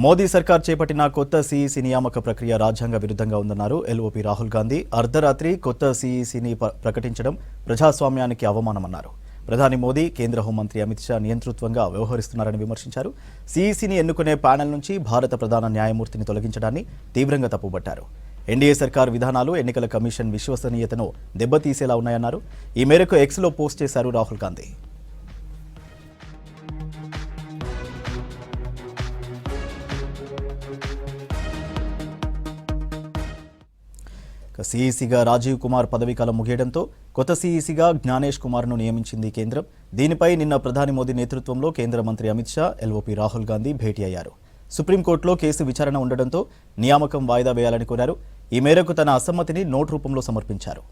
మోదీ సర్కార్ చేపట్టిన కొత్త సీఈసీ నియామక ప్రక్రియ రాజ్యాంగ విరుద్ధంగా ఉందన్నారు ఎల్ఓపీ రాహుల్ గాంధీ. అర్ధరాత్రి కొత్త సీఈసీని ప్రకటించడం ప్రజాస్వామ్యానికి అవమానమన్నారు. ప్రధాని మోదీ, కేంద్ర హోంమంత్రి అమిత్ షా నియంతృత్వంగా వ్యవహరిస్తున్నారని విమర్శించారు. సీఈసీని ఎన్నుకునే ప్యానెల్ నుంచి భారత ప్రధాన న్యాయమూర్తిని తొలగించడాన్ని తీవ్రంగా తప్పుబట్టారు. ఎన్డీఏ సర్కార్ విధానాలు ఎన్నికల కమిషన్ విశ్వసనీయతను దెబ్బతీసేలా ఉన్నాయన్నారు. ఈ మేరకు ఎక్స్లో పోస్ట్ చేశారు రాహుల్ గాంధీ. సీఈసీగా రాజీవ్ కుమార్ పదవీకాలం ముగియడంతో కొత్త సీఈసీగా జ్ఞానేష్ కుమార్ను నియమించింది కేంద్రం. దీనిపై నిన్న ప్రధాని మోదీ నేతృత్వంలో కేంద్ర మంత్రి అమిత్ షా, ఎల్ఓపీ రాహుల్ గాంధీ భేటీ అయ్యారు. సుప్రీంకోర్టులో కేసు విచారణ ఉండడంతో నియామకం వాయిదా వేయాలని కోరారు. ఈ మేరకు తన అసమ్మతిని నోట్ రూపంలో సమర్పించారు.